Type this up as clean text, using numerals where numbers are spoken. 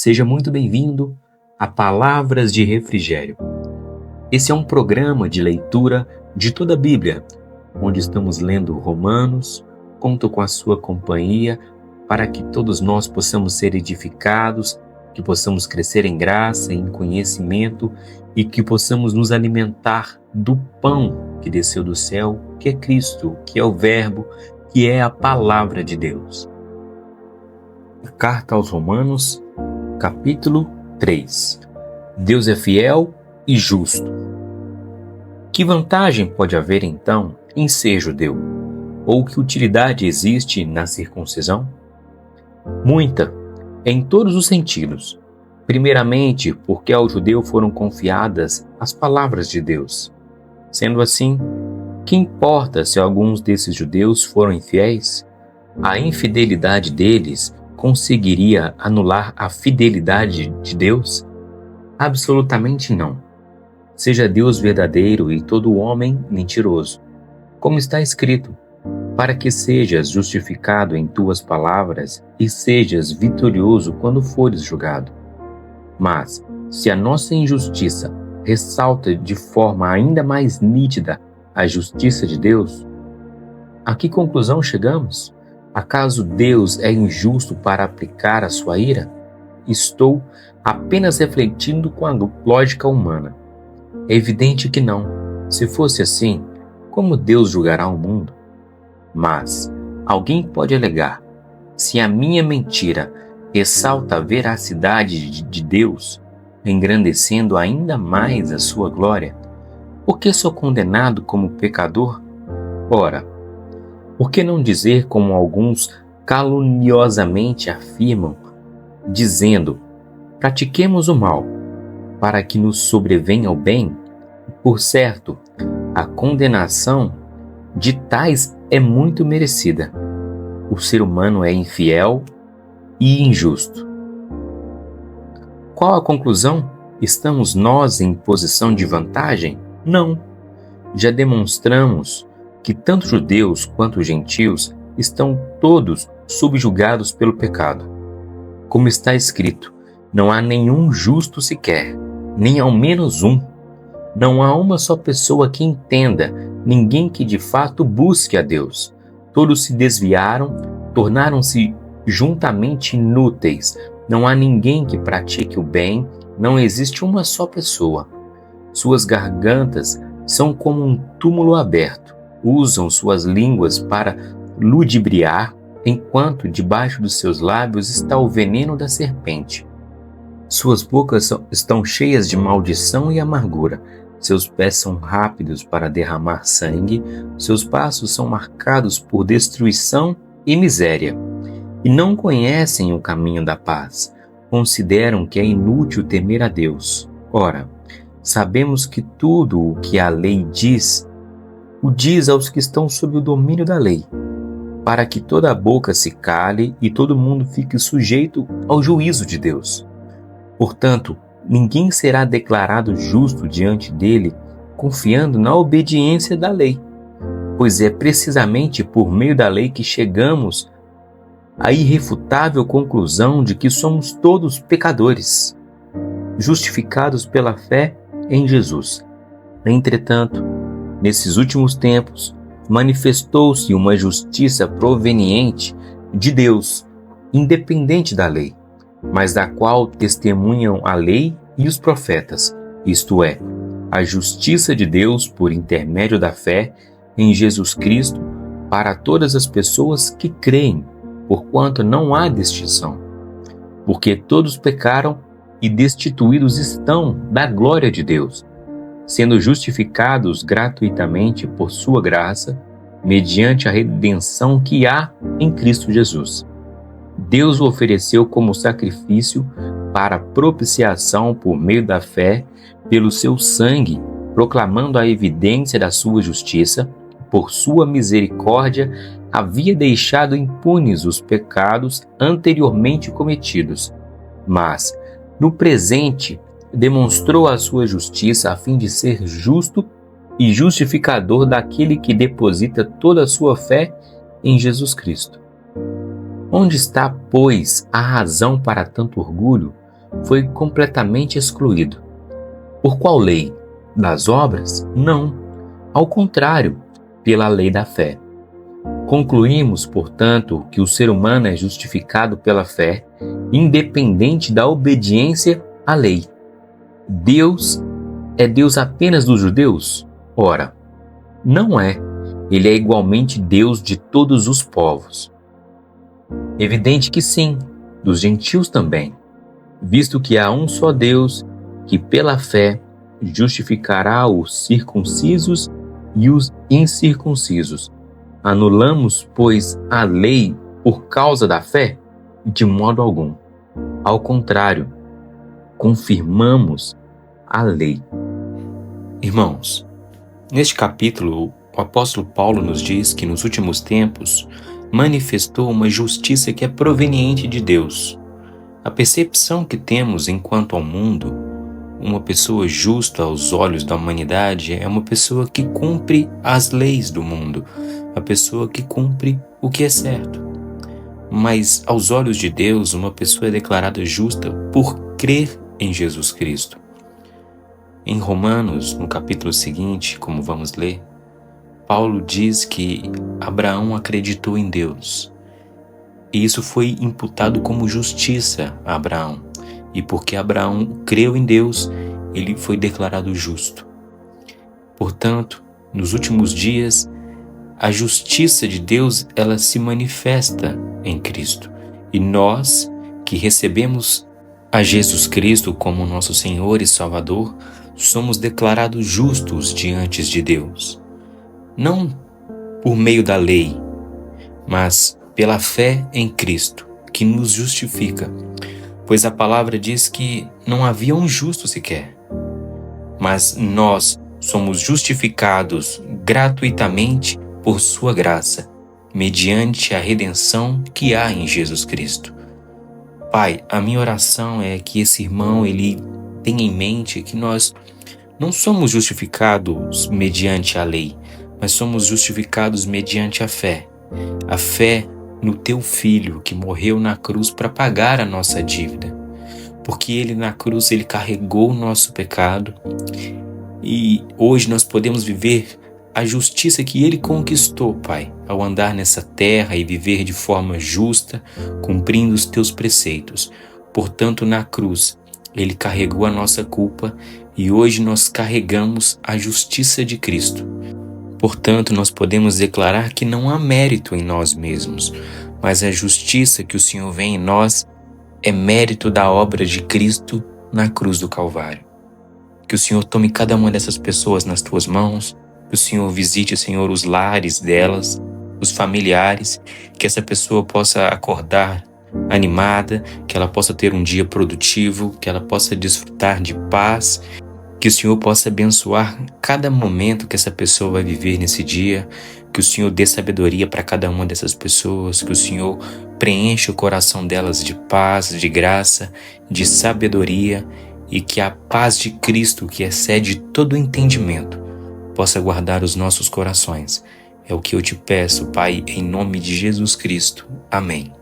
Seja muito bem-vindo a Palavras de Refrigério. Esse é um programa de leitura de toda a Bíblia, onde estamos lendo Romanos. Conto com a sua companhia para que todos nós possamos ser edificados, que possamos crescer em graça, em conhecimento e que possamos nos alimentar do pão que desceu do céu, que é Cristo, que é o Verbo, que é a Palavra de Deus. Carta aos Romanos, capítulo 3. Deus é fiel e justo. Que vantagem pode haver então em ser judeu? Ou que utilidade existe na circuncisão? Muita, em todos os sentidos. Primeiramente, porque ao judeu foram confiadas as palavras de Deus. Sendo assim, que importa se alguns desses judeus foram infiéis? A infidelidade deles conseguiria anular a fidelidade de Deus? Absolutamente não. Seja Deus verdadeiro e todo homem mentiroso. Como está escrito, para que sejas justificado em tuas palavras e sejas vitorioso quando fores julgado. Mas, se a nossa injustiça ressalta de forma ainda mais nítida a justiça de Deus, a que conclusão chegamos? Acaso Deus é injusto para aplicar a sua ira? Estou apenas refletindo com a lógica humana. É evidente que não. Se fosse assim, como Deus julgará o mundo? Mas alguém pode alegar: se a minha mentira ressalta a veracidade de Deus, engrandecendo ainda mais a sua glória, por que sou condenado como pecador? Ora, por que não dizer como alguns caluniosamente afirmam, dizendo: pratiquemos o mal, para que nos sobrevenha o bem? Por certo, a condenação de tais é muito merecida. O ser humano é infiel e injusto. Qual a conclusão? Estamos nós em posição de vantagem? Não. Já demonstramos que tanto judeus quanto gentios estão todos subjugados pelo pecado. Como está escrito, não há nenhum justo sequer, nem ao menos um. Não há uma só pessoa que entenda, ninguém que de fato busque a Deus. Todos se desviaram, tornaram-se juntamente inúteis. Não há ninguém que pratique o bem, não existe uma só pessoa. Suas gargantas são como um túmulo aberto. Usam suas línguas para ludibriar, enquanto debaixo dos seus lábios está o veneno da serpente. Suas bocas estão cheias de maldição e amargura. Seus pés são rápidos para derramar sangue. Seus passos são marcados por destruição e miséria. E não conhecem o caminho da paz. Consideram que é inútil temer a Deus. Ora, sabemos que tudo o que a lei diz, o diz aos que estão sob o domínio da lei, para que toda a boca se cale e todo mundo fique sujeito ao juízo de Deus. Portanto, ninguém será declarado justo diante dele confiando na obediência da lei, pois é precisamente por meio da lei que chegamos à irrefutável conclusão de que somos todos pecadores, justificados pela fé em Jesus. Entretanto, nesses últimos tempos, manifestou-se uma justiça proveniente de Deus, independente da lei, mas da qual testemunham a lei e os profetas, isto é, a justiça de Deus por intermédio da fé em Jesus Cristo para todas as pessoas que creem, porquanto não há distinção. Porque todos pecaram e destituídos estão da glória de Deus, sendo justificados gratuitamente por sua graça, mediante a redenção que há em Cristo Jesus. Deus o ofereceu como sacrifício para propiciação por meio da fé, pelo seu sangue, proclamando a evidência da sua justiça. Por sua misericórdia, havia deixado impunes os pecados anteriormente cometidos. Mas, no presente, demonstrou a sua justiça a fim de ser justo e justificador daquele que deposita toda a sua fé em Jesus Cristo. Onde está, pois, a razão para tanto orgulho? foi completamente excluído. Por qual lei? Das obras? Não. Ao contrário, pela lei da fé. Concluímos, portanto, que o ser humano é justificado pela fé, independente da obediência à lei. Deus é Deus apenas dos judeus? Ora, não é. Ele é igualmente Deus de todos os povos. Evidente que sim, dos gentios também, visto que há um só Deus que pela fé justificará os circuncisos e os incircuncisos. Anulamos, pois, a lei por causa da fé? De modo algum. Ao contrário, confirmamos a lei. Irmãos, neste capítulo, o apóstolo Paulo nos diz que nos últimos tempos manifestou uma justiça que é proveniente de Deus. A percepção que temos enquanto ao mundo, uma pessoa justa aos olhos da humanidade é uma pessoa que cumpre as leis do mundo, a pessoa que cumpre o que é certo. Mas aos olhos de Deus, uma pessoa é declarada justa por crer em Jesus Cristo. Em Romanos, no capítulo seguinte, como vamos ler, Paulo diz que Abraão acreditou em Deus. E isso foi imputado como justiça a Abraão. E porque Abraão creu em Deus, ele foi declarado justo. Portanto, nos últimos dias, a justiça de Deus, ela se manifesta em Cristo. E nós, que recebemos a Jesus Cristo como nosso Senhor e Salvador, somos declarados justos diante de Deus. Não por meio da lei, mas pela fé em Cristo, que nos justifica. Pois a palavra diz que não havia um justo sequer, mas nós somos justificados gratuitamente por sua graça, mediante a redenção que há em Jesus Cristo. Pai, a minha oração é que esse irmão ele tenha em mente que nós não somos justificados mediante a lei, mas somos justificados mediante a fé. A fé no teu Filho que morreu na cruz para pagar a nossa dívida. Porque ele na cruz ele carregou o nosso pecado e hoje nós podemos viver a justiça que ele conquistou, Pai, ao andar nessa terra e viver de forma justa, cumprindo os teus preceitos. Portanto, na cruz, ele carregou a nossa culpa e hoje nós carregamos a justiça de Cristo. Portanto, nós podemos declarar que não há mérito em nós mesmos, mas a justiça que o Senhor vê em nós é mérito da obra de Cristo na cruz do Calvário. Que o Senhor tome cada uma dessas pessoas nas tuas mãos, que o Senhor visite, Senhor, os lares delas, os familiares, que essa pessoa possa acordar animada, que ela possa ter um dia produtivo, que ela possa desfrutar de paz, que o Senhor possa abençoar cada momento que essa pessoa vai viver nesse dia, que o Senhor dê sabedoria para cada uma dessas pessoas, que o Senhor preencha o coração delas de paz, de graça, de sabedoria e que a paz de Cristo, que excede todo o entendimento, possa guardar os nossos corações. É o que eu te peço, Pai, em nome de Jesus Cristo. Amém.